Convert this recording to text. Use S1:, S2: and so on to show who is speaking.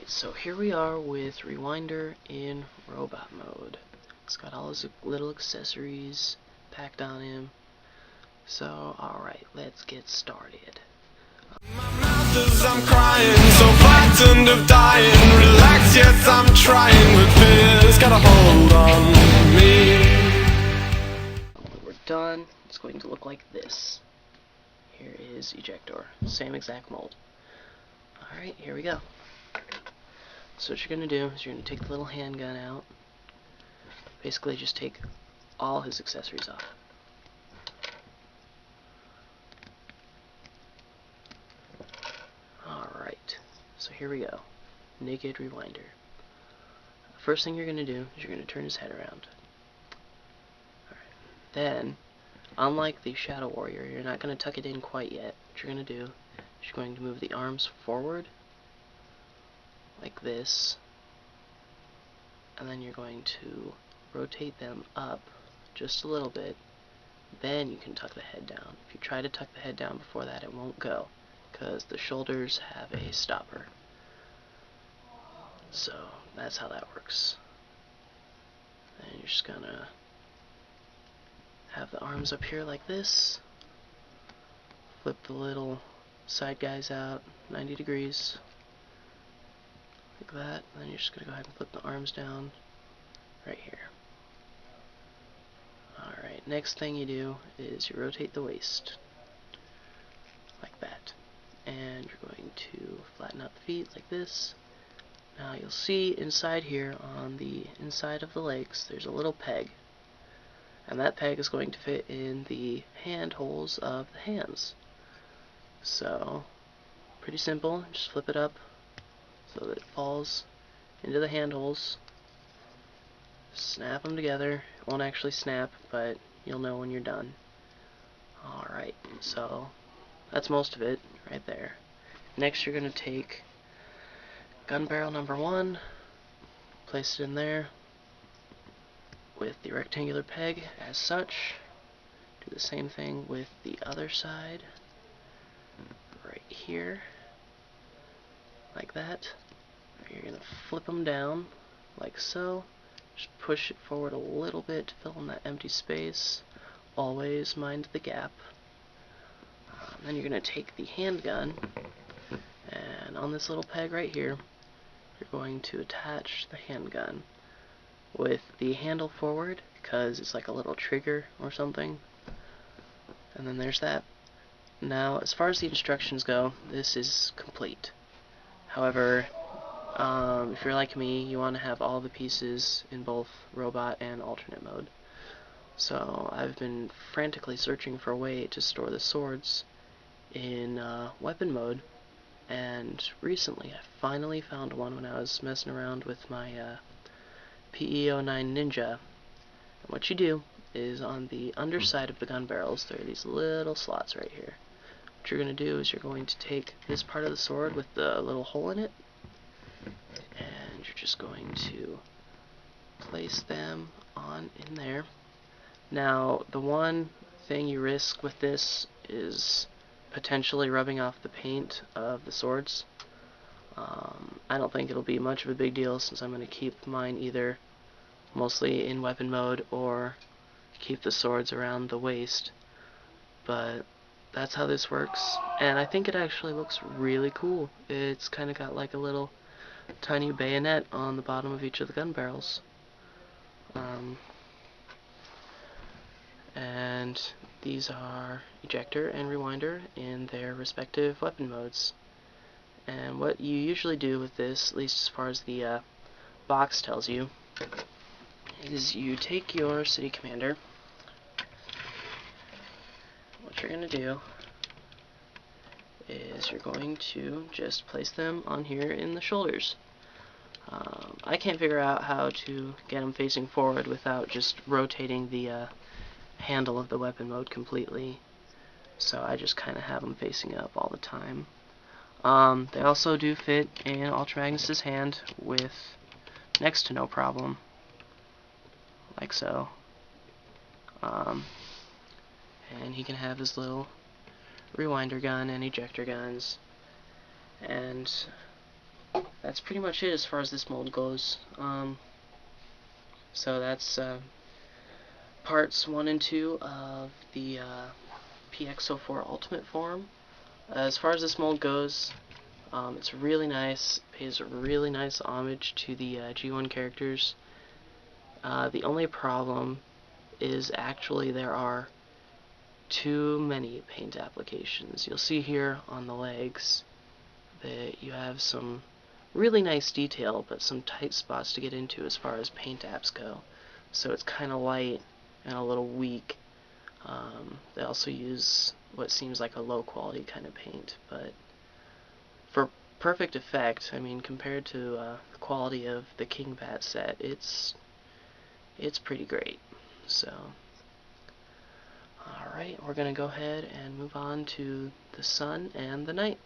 S1: Alright, so here we are with Rewindor in robot mode. It's got all his little accessories packed on him. So, alright, let's get started.
S2: My mouth as I'm crying, so frightened of dying. Relax, yes, I'm trying, but fear's got a hold on me.
S1: When we're done, it's going to look like this. Here is Ejector, same exact mold. Alright, here we go. So what you're going to do is you're going to take the little handgun out. Basically just take all his accessories off. Alright, so here we go. Naked Rewindor. First thing you're going to do is you're going to turn his head around. Alright. Then, unlike the Shadow Warrior, you're not going to tuck it in quite yet. What you're going to do is you're going to move the arms forward like this, and then you're going to rotate them up just a little bit. Then you can tuck the head down. If you try to tuck the head down before that, it won't go, because the shoulders have a stopper. So that's how that works. And you're just gonna have the arms up here like this, flip the little side guys out 90 degrees like that, and then you're just gonna go ahead and flip the arms down right here. Alright, next thing you do is you rotate the waist like that, and you're going to flatten out the feet like this. Now you'll see inside here, on the inside of the legs, there's a little peg, and that peg is going to fit in the hand holes of the hands. So, pretty simple, just flip it up so that it falls into the hand holes. Snap them together. It won't actually snap, but you'll know when you're done. Alright, so that's most of it right there. Next you're going to take gun barrel number 1, place it in there with the rectangular peg as such. Do the same thing with the other side right here, like that. You're going to flip them down like so. Just push it forward a little bit to fill in that empty space. Always mind the gap. Then you're going to take the handgun, and on this little peg right here, you're going to attach the handgun with the handle forward, because it's like a little trigger or something. And then there's that. Now, as far as the instructions go, this is complete. However, if you're like me, you want to have all the pieces in both robot and alternate mode. So I've been frantically searching for a way to store the swords in weapon mode, and recently I finally found one when I was messing around with my PX-09 Ninja. And what you do is, on the underside of the gun barrels, there are these little slots right here. What you're going to do is you're going to take this part of the sword with the little hole in it, and you're just going to place them on in there. Now, the one thing you risk with this is potentially rubbing off the paint of the swords. I don't think it'll be much of a big deal, since I'm going to keep mine either mostly in weapon mode or keep the swords around the waist. But that's how this works, and I think it actually looks really cool. It's kind of got like a little tiny bayonet on the bottom of each of the gun barrels. And these are Ejector and Rewindor in their respective weapon modes. And what you usually do with this, at least as far as the box tells you, is you take your city commander. What you're going to do is you're going to just place them on here in the shoulders. I can't figure out how to get them facing forward without just rotating the handle of the weapon mode completely, so I just kind of have them facing up all the time. They also do fit in Ultra Magnus's hand with next to no problem, like so. And he can have his little Rewindor gun and Ejector guns, and that's pretty much it as far as this mold goes. So that's parts 1 and 2 of the PX-04 Ultimate form. As far as this mold goes, it's really nice, pays a really nice homage to the G1 characters. The only problem is actually there are too many paint applications. You'll see here on the legs that you have some really nice detail, but some tight spots to get into as far as paint apps go. So it's kind of light and a little weak. They also use what seems like a low quality kind of paint, but for perfect effect, I mean, compared to the quality of the King Bat set, it's pretty great. So, alright, we're going to go ahead and move on to the sun and the night.